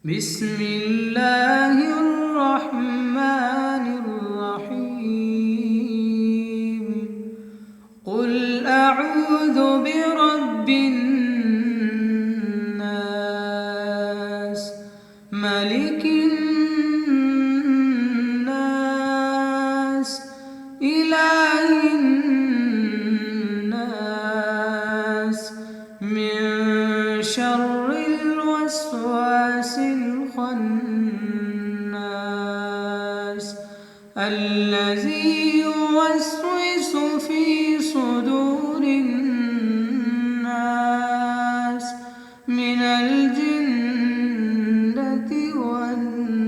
بسم الله الرحمن الرحيم قل أعوذ برب الناس ملك الناس إله الناس من شر الوسواس الخناس الذي يوسوس في صدور الناس من الجنة والناس.